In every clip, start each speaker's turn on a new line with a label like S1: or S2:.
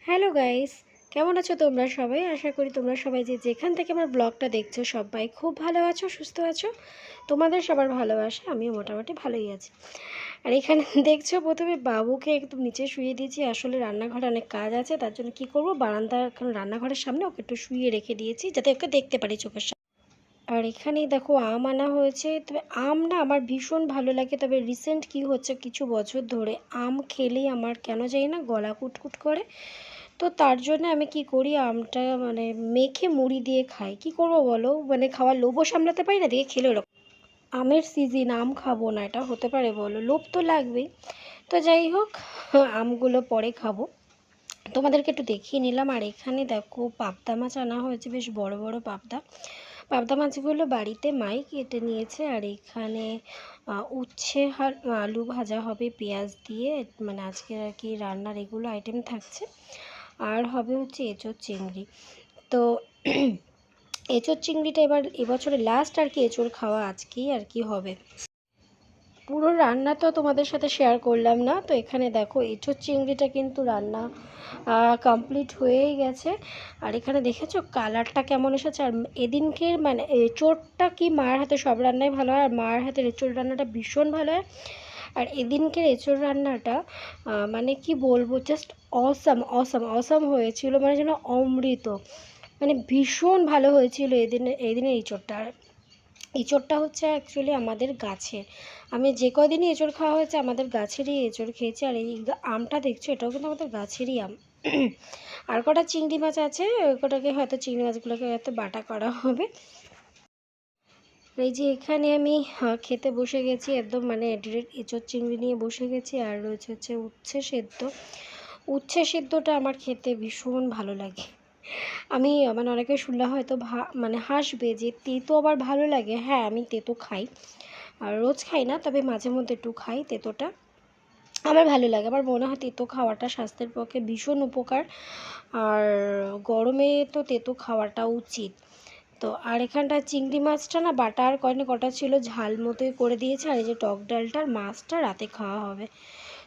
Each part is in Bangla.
S1: হ্যালো গাইস, কেমন আছো তোমরা সবাই? আশা করি তোমরা সবাই যে যেখান থেকে আমার ব্লগটা দেখছো সবাই খুব ভালো আছো, সুস্থ আছো। তোমাদের সবার ভালোবাসা আমিও মোটামুটি ভালোই আছি। আর এখানে দেখছো প্রথমে বাবুকে একদম নিচে শুয়ে দিয়েছি। আসলে রান্নাঘরে অনেক কাজ আছে, তার জন্য কি করব, বারান্দা এখন রান্নাঘরের সামনে ওকে একটু শুয়ে রেখে দিয়েছি যাতে ওকে দেখতে পারি চোখের সামনে। আর এখানেই দেখো আম আনা হয়েছে। তবে আম না আমার ভীষণ ভালো লাগে, তবে রিসেন্ট কি হচ্ছে, কিছু বছর ধরে আম খেলেই আমার কেন জানি না গলা কুটকুট করে। তো তার জন্য আমি কি করি, আমটা মানে মেখে মুড়ি দিয়ে খাই। কি করব বলো, মানে খাওয়ার লোভও সামলাতে পারি না, দিয়ে খেলে ওরকম। আমের সিজন, আম খাবো না এটা হতে পারে বলো? লোভ তো লাগবেই। তো যাই হোক, আমগুলো পরে খাবো। তোমাদেরকে একটু দেখিয়ে নিলাম। আর এখানে দেখো পাবদা মাছ আনা হয়েছে, বেশ বড় বড় পাবদা। পাবদা মাছগুলো বাড়িতে মাই কেটে নিয়েছে। আর এখানে উচ্ছে আর আলু ভাজা হবে পেঁয়াজ দিয়ে, মানে আজকে আর কি রান্নার এগুলো আইটেম থাকছে। আর হবে হচ্ছে এঁচোড় চিংড়ি। তো এঁচোড় চিংড়িটা এবছরে লাস্ট আর কি এঁচোড় খাওয়া, আজকেই আর কি হবে। পুরো রান্না তো তোমাদের সাথে শেয়ার করলাম না। তো এখানে দেখো এঁচোড় চিংড়িটা কিন্তু রান্না কমপ্লিট হয়েই গেছে। আর এখানে দেখেছো কালারটা কেমন এসেছে। আর এদিনকের মানে এঁচোড়টা কি মায়ের হাতে সব রান্নাই ভালো হয়, আর মায়ের হাতের এঁচোড় রান্নাটা ভীষণ ভালো হয়। আর এদিনকের এঁচোড় রান্নাটা মানে কি বলবো, জাস্ট অসাম অসাম অসাম হয়েছিল, মানে যেন অমৃত। মানে ভীষণ ভালো হয়েছিল এদিনের এঁচোড়টা। আর এঁচোড়টা হচ্ছে অ্যাকচুয়ালি আমাদের গাছের। আমি যে কদিনই এঁচোড় খাওয়া হয়েছে আমাদের গাছেরই এঁচোড় খেয়েছি। আর এই আমটা দেখছো, এটাও কিন্তু আমাদের গাছেরই আম। আর কটা চিংড়ি মাছ আছে, ওই কটাকে হয়তো চিংড়ি মাছগুলোকে হয়তো বাটা করা হবে। এই যে এখানে আমি খেতে বসে গেছি, একদম মানে ডিরেক্ট এঁচোড় চিংড়ি নিয়ে বসে গেছি। আর রয়েছে হচ্ছে উচ্ছে সেদ্ধ। উচ্ছে সেদ্ধটা আমার খেতে ভীষণ ভালো লাগে। আমি মানে অনেকে শুনলে হয়তো মানে হাসবে যে তেতো আবার ভালো লাগে। হ্যাঁ, আমি তেতো খাই, আর রোজ খাই না, তবে মাঝে মধ্যে একটু খাই তেতোটা। আমার ভালো লাগে, আমার মনে হয় তেতো খাওয়াটা স্বাস্থ্যের পক্ষে ভীষণ উপকার। আর গরমে তো তেতো খাওয়াটা উচিত। তো আর এখানটা চিংড়ি মাছটা না বাটা আর কটা ছিল, ঝাল মতোই করে দিয়েছে। আর এই যে টক ডালটার মাছটা রাতে খাওয়া হবে।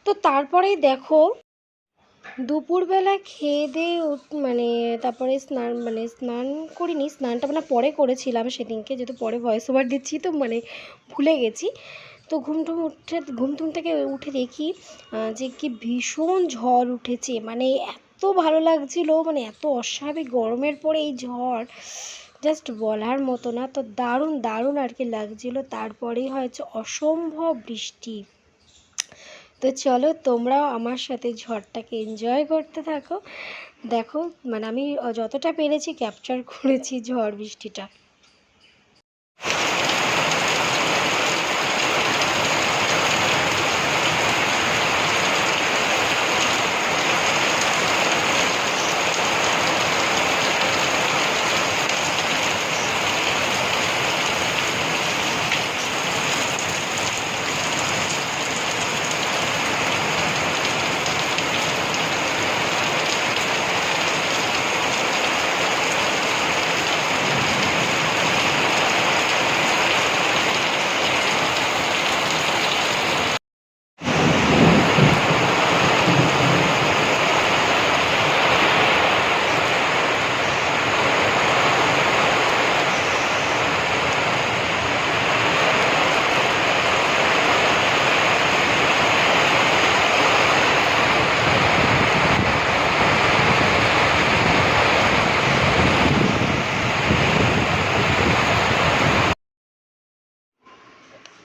S1: তো তারপরেই দেখো দুপুরবেলা খেয়ে দিয়ে মানে তারপরে স্নান করিনি, স্নানটা মানে পরে করেছিলাম সেদিনকে, যেহেতু পরে ভয়েস ওভার দিচ্ছি তো মানে ভুলে গেছি। তো ঘুম থেকে উঠে দেখি যে কি ভীষণ ঝড় উঠেছে। মানে এত ভালো লাগছিল, মানে এত অস্বাভাবিক গরমের পরে এই ঝড় জাস্ট বলার মতো না। তো দারুণ দারুণ আর কি লাগছিল। তারপরেই হয়েছে অসম্ভব বৃষ্টি। তো চলো তোমরাও আমার সাথে ঝড়টাকে এনজয় করতে থাকো। দেখো মানে আমি যতটা পেরেছি ক্যাপচার করেছি ঝড় বৃষ্টিটা।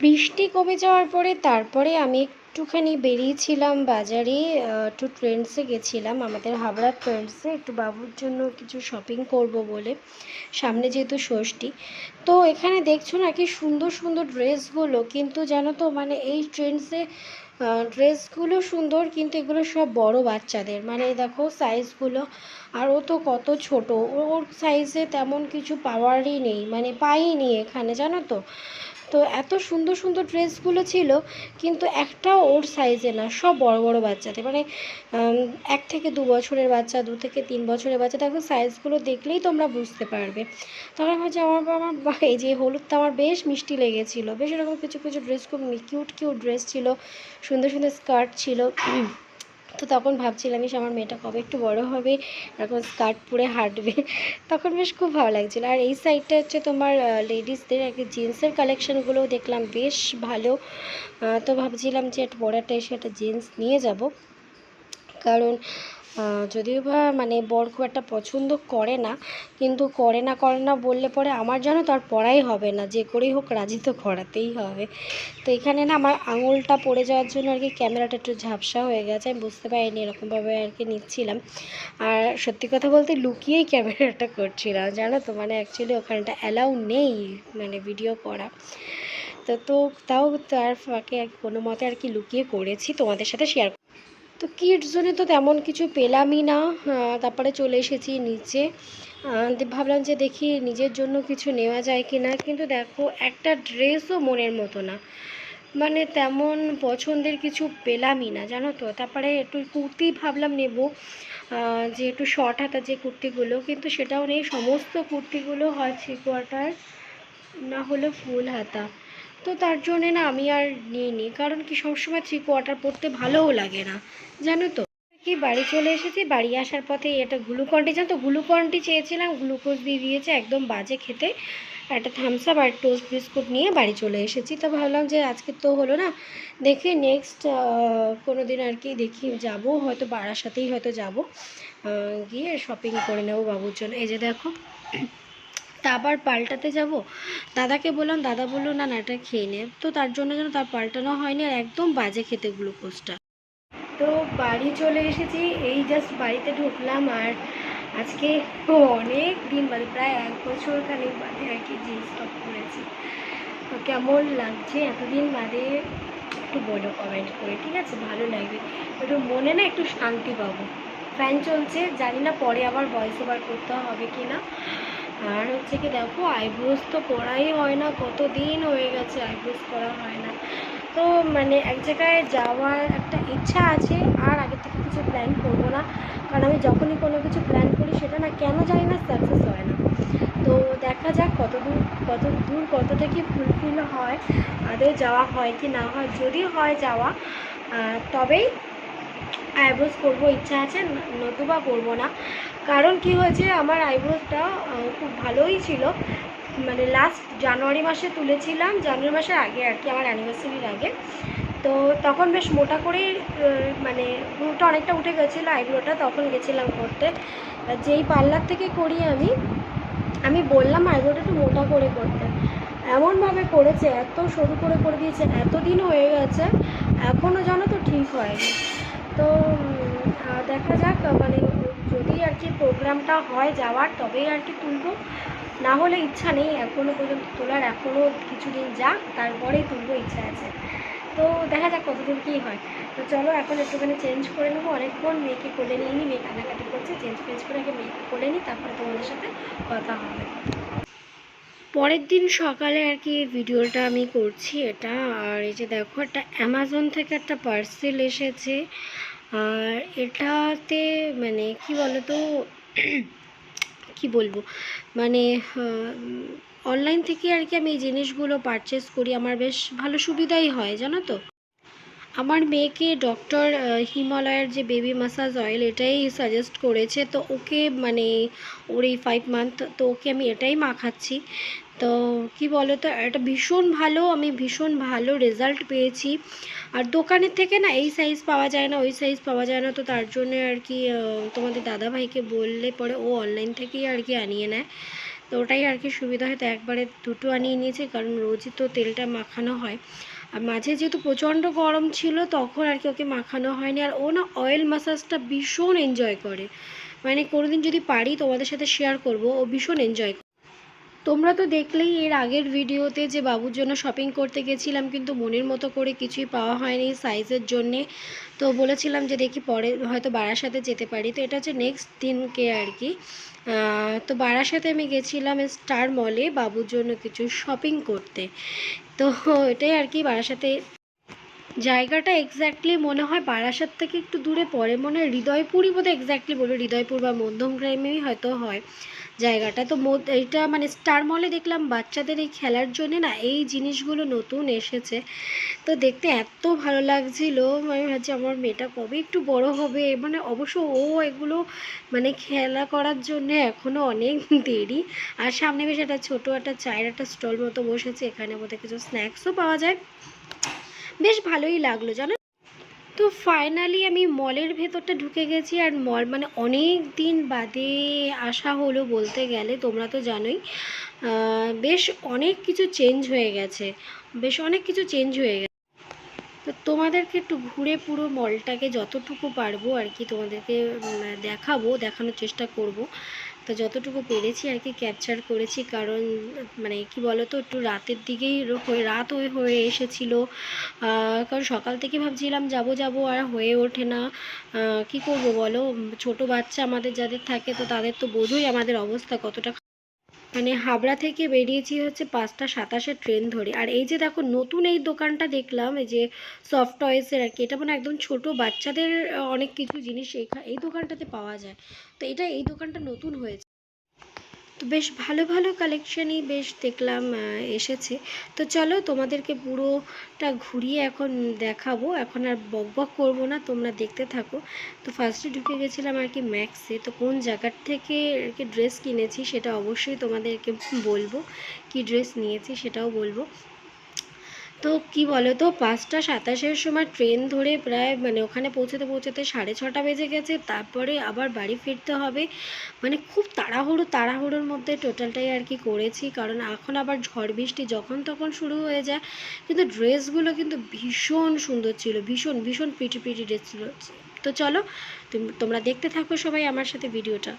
S1: বৃষ্টি কমে যাওয়ার পরে তারপরে আমি একটুখানি বেরিয়েছিলাম বাজারে, একটু ট্রেন্ডসে গেছিলাম, আমাদের হাবড়ার ট্রেন্ডসে, একটু বাবুর জন্য কিছু শপিং করব বলে। সামনে যেহেতু ষষ্ঠী, তো এখানে দেখছো না কি সুন্দর সুন্দর ড্রেসগুলো, কিন্তু জানো তো মানে এই ট্রেন্ডসে ড্রেসগুলো সুন্দর, কিন্তু এগুলো সব বড় বাচ্চাদের, মানে দেখো সাইজগুলো। আর ও তো কত ছোট, ওর সাইজে তেমন কিছু পাওয়ারই নেই, মানে পাইনি এখানে, জানো তো। তো এত সুন্দর সুন্দর ড্রেসগুলো ছিল, কিন্তু একটাও ওর সাইজে না, সব বড় বড় বাচ্চাদের, মানে 1 থেকে 2 বছরের বাচ্চা, 2 থেকে 3 বছরের বাচ্চা। দেখো সাইজগুলো দেখলেই তোমরা বুঝতে পারবে। তখন হচ্ছে আমার এই যে হলুদটা আমার বেশ মিষ্টি লেগেছিলো, বেশ এরকম কিছু কিছু ড্রেস খুব কিউট কিউট ড্রেস ছিল, সুন্দর সুন্দর স্কার্ট ছিল। তো তখন ভাবছিলাম যে আমার মেয়েটা কবে একটু বড় হবে, এরকম স্কার্ট পরে হাঁটবে, তখন বেশ খুব ভালো লাগছিলো। আর এই সাইডটা হচ্ছে তোমার লেডিসদের আর কি জিন্সের কালেকশানগুলোও দেখলাম বেশ ভালো। তো ভাবছিলাম যে একটা বড় একটা এসে একটা জিন্স নিয়ে যাব, কারণ যদিও বা মানে বর খুব একটা পছন্দ করে না, কিন্তু করে না বললে পরে আমার জানো তো আর পড়াই হবে না, যে করেই হোক রাজি তো করাতেই হবে। তো এখানে না আমার আঙুলটা পড়ে যাওয়ার জন্য আর কি ক্যামেরাটা একটু ঝাপসা হয়ে গেছে, আমি বুঝতে পারিনি, এরকমভাবে আর কি নিচ্ছিলাম। আর সত্যি কথা বলতে লুকিয়েই ক্যামেরাটা করছিলাম, জানো তো, মানে অ্যাকচুয়ালি ওখানটা অ্যালাউ নেই মানে ভিডিও করা। তো তাও তার ফাঁকে কোনো মতে আর কি লুকিয়ে করেছি, তোমাদের সাথে শেয়ার। তো কিডস জোনে তো তেমন কিছু পেলামই না, তারপরে চলে এসেছি নিচে। ভাবলাম যে দেখি নিজের জন্য কিছু নেওয়া যায় কি না, কিন্তু দেখো একটা ড্রেসও মনের মতো না, মানে তেমন পছন্দের কিছু পেলামই না, জানো তো। তারপরে একটু কুর্তি ভাবলাম নেব, যে একটু শর্ট হাতা যে কুর্তিগুলো, কিন্তু সেটাও নেই, সমস্ত কুর্তিগুলো হয় 3/4 না হলে ফুল হাতা। তো তার জন্যে না আমি আর নিইনি, কারণ কি সবসময় 3/4 পরতে ভালোও লাগে না, জানো তো। কি বাড়ি চলে এসেছি, বাড়ি আসার পথে এটা গ্লুকনডি, জানো তো, গ্লুকনডি চেয়েছিলাম, গ্লুকোজ দিয়ে দিয়েছে একদম বাজে খেতে। একটা থামস আপ আর টোস্ট বিস্কুট নিয়ে বাড়ি চলে এসেছি। তো ভাবলাম যে আজকে তো হলো না, দেখি নেক্সট কোনো দিন আর কি দেখি যাব, হয়তো বারাসাতেই হয়তো যাব, গিয়ে শপিং করে নেবো বাবুর জন্য। এই যে দেখো, তা আবার পাল্টাতে যাব, দাদাকে বললাম, দাদা বললো না না এটা খেয়ে নে, তো তার জন্য যেন তার পাল্টানো হয়নি, আর একদম বাজে খেতে গ্লুকোজটা। তো বাড়ি চলে এসেছি, এই জাস্ট বাড়িতে ঢুকলাম, আর আজকে অনেক দিন বাদে, প্রায় 1 বছর খানিক বাদে আর কি জিন্স টপ করেছি। তো কেমন লাগছে এতদিন বাদে একটু বলো কমেন্ট করে, ঠিক আছে? ভালো লাগবে, একটু মনে না একটু শান্তি পাবো। ফ্যান চলছে, জানি না পরে আবার ভয়েস ওভার করতে হবে কি না। আর হচ্ছে কি দেখো, আইব্রোজ তো করাই হয় না, কতদিন হয়ে গেছে আইব্রোজ করা হয় না। তো মানে এক জায়গায় যাওয়ার একটা ইচ্ছা আছে, আর আগে থেকে কিছু প্ল্যান করবো না, কারণ আমি যখনই কোনো কিছু প্ল্যান করি সেটা না কেন জানি না সাকসেস হয় না। তো দেখা যাক কতটা কি ফুলফিল হয়, আদৌ যাওয়া হয় কি না হয়। যদি হয় যাওয়া, তবেই আইব্রোজ করবো, ইচ্ছা আছে, নতুবা করবো না। কারণ কি হয়েছে, আমার আইব্রোজটা খুব ভালোই ছিল, মানে লাস্ট জানুয়ারি মাসে তুলেছিলাম, জানুয়ারি মাসের আগে আর কি, আমার অ্যানিভার্সারির আগে। তো তখন বেশ মোটা করেই মানে ভ্রুটা অনেকটা উঠে গেছিলো আইব্রোটা, তখন গেছিলাম করতে, যেই পার্লার থেকে করি আমি বললাম আইব্রোটা একটু মোটা করে করতে, এমনভাবে করেছে, এত সরু করে দিয়েছে, এতদিন হয়ে গেছে এখনও জানো তো ঠিক হয়নি। তো দেখা যাক, মানে যদি আর কি প্রোগ্রামটা হয় যাওয়ার, তবেই আর কি তুলবো, না হলে ইচ্ছা নেই এখনও পর্যন্ত তোলার, এখনও কিছুদিন যাক তারপরেই তুলবো, ইচ্ছা আছে। তো দেখা যাক কতদূর কী হয়। তো চলো এখন একটুখানি চেঞ্জ করে নেবো, অনেকক্ষণ মেয়েকে কোলে নিয়ে নিই, মেয়ে কান্নাকাটি করছে, চেঞ্জ করে আগে মেয়েকে কোলে নিই, তারপরে তোমাদের সাথে কথা হবে। পরের দিন সকালে আর কি ভিডিওটা আমি করছি এটা, আর এই যে দেখো একটা অ্যামাজন থেকে একটা পার্সেল এসেছে, আর এটাতে মানে কি বলতো কি বলবো, মানে অনলাইন থেকে আর কি আমি এই জিনিসগুলো পারচেস করি, আমার বেশ ভালো সুবিধাই হয়, জানো তো। আমার মেয়েকে ডক্টর হিমালয়ের যে বেবি ম্যাসাজ অয়েল এটাই সাজেস্ট করেছে, তো ওকে মানে ওর এই 5 মান্থ, তো ওকে আমি এটাই মাখাচ্ছি। তো কি বলো তো, এটা ভীষণ ভালো, আমি ভীষণ ভালো রেজাল্ট পেয়েছি। আর দোকানের থেকে না এই সাইজ পাওয়া যায় না, ওই সাইজ পাওয়া যায় না, তো তার জন্য আর কি তোমাদের দাদাভাইকে বললে পরে ও অনলাইন থেকেই আর কি আনিয়ে নেয়, তো ওটাই আর কি সুবিধা হয়। তো একবারে দুটো আনিয়ে নিয়েছি, কারণ রোজই তো তেলটা মাখানো হয়, আর মাঝে যেহেতু প্রচণ্ড গরম ছিল তখন আর কি ওকে মাখানো হয়নি। আর ও না অয়েল ম্যাসাজটা ভীষণ এনজয় করে, মানে কোনোদিন যদি পারি তোমাদের সাথে শেয়ার করব, ও ভীষণ এনজয় করে। তোমরা তো দেখলেই এর আগের ভিডিওতে যে বাবুর জন্য শপিং করতে গেছিলাম, কিন্তু মনের মতো করে কিছুই পাওয়া হয়নি সাইজের জন্যে, তো বলেছিলাম যে দেখি পরে হয়তো বারাসাতে যেতে পারি। তো এটা হচ্ছে নেক্সট দিনকে আর কি, তো বারাসাতে আমি গেছিলাম স্টার মলে বাবুর জন্য কিছু শপিং করতে, তো এটাই আর কি বারাসাতে জায়গাটা এক্স্যাক্টলি মনে হয় বারাসাত থেকে একটু দূরে পড়ে, মনে হয় হৃদয়পুরই বোধহয়, এক্স্যাক্টলি বলে হৃদয়পুর বা মধ্যমগ্রামেই হয়তো হয় জায়গাটা। তো এইটা মানে স্টার মলে দেখলাম বাচ্চাদের এই খেলার জন্য না এই জিনিসগুলো নতুন এসেছে, তো দেখতে এত ভালো লাগছিল। আমি ভাবছি আমার মেয়েটা কবে একটু বড় হবে, মানে অবশ্য ও এগুলো মানে খেলা করার জন্য এখনও অনেক দেরি। আর সামনে বেশ একটা ছোটো একটা চায়ের একটা স্টল মতো বসেছে, এখানে বোধহয় কিছু স্ন্যাক্সও পাওয়া যায়, বেশ ভালোই লাগলো জানো। তো ফাইনালি আমি মলের ভেতরটা ঢুকে গেছি, আর মল মানে অনেক দিন বাদে আসা হলো বলতে গেলে, তোমরা তো জানোই বেশ অনেক কিছু চেঞ্জ হয়ে গেছে, বেশ অনেক কিছু চেঞ্জ হয়ে গেছে। তো তোমাদেরকে একটু ঘুরে পুরো মলটাকে যতটুকু পারবো আর কি তোমাদেরকে দেখাবো, দেখানোর চেষ্টা করব। তো যতটুকু পেরেছি আর কি ক্যাপচার করেছি, কারণ মানে কি বলো তো একটু রাতের দিকেই রাত হয়ে এসেছিলো, কারণ সকাল থেকে ভাবছিলাম যাব যাব আর হয়ে ওঠে না। কি করব বলো, ছোট বাচ্চা আমাদের যাদের থাকে তো তাদের তো বোঝোই আমাদের অবস্থা কতটা। মানে হাবড়া থেকে বেরিয়েছি হচ্ছে 5:27 ট্রেন ধরে, আর এই যে দেখো নতুন এই দোকানটা দেখলাম, এই যে সফট টয়েসের আর কি, এটা মানে একদম ছোট বাচ্চাদের অনেক কিছু জিনিস এই দোকানটাতে পাওয়া যায়। তো এই দোকানটা নতুন হয়েছে, তো বেশ ভালো ভালো কালেকশানই বেশ দেখলাম এসেছে। তো চলো তোমাদেরকে পুরোটা ঘুরিয়ে এখন দেখাবো, এখন আর বক বক করবো না, তোমরা দেখতে থাকো। তো ফার্স্টে ঢুকে গেছিলাম আর কি ম্যাক্সে, তো কোন জায়গার থেকে আর কি ড্রেস কিনেছি সেটা অবশ্যই তোমাদেরকে বলবো, কি ড্রেস নিয়েছি সেটাও বলবো। তো কি বলো তো 5:27 সময় ট্রেন ধরে প্রায় মানে ওখানে পৌঁছতে পৌঁছতে 6:30 বেজে গেছে, তারপরে আবার বাড়ি ফিরতে হবে, মানে খুব তাড়াহুড়োর মধ্যে টোটালটাই আর কি করেছি, কারণ এখন আবার ঝড় বৃষ্টি যখন তখন শুরু হয়ে যায়। কিন্তু ড্রেসগুলো কিন্তু ভীষণ সুন্দর ছিল, ভীষণ ভীষণ প্রিটি প্রিটি ড্রেস ছিল। তো চলো তোমরা দেখতে থাকো সবাই আমার সাথে ভিডিওটা।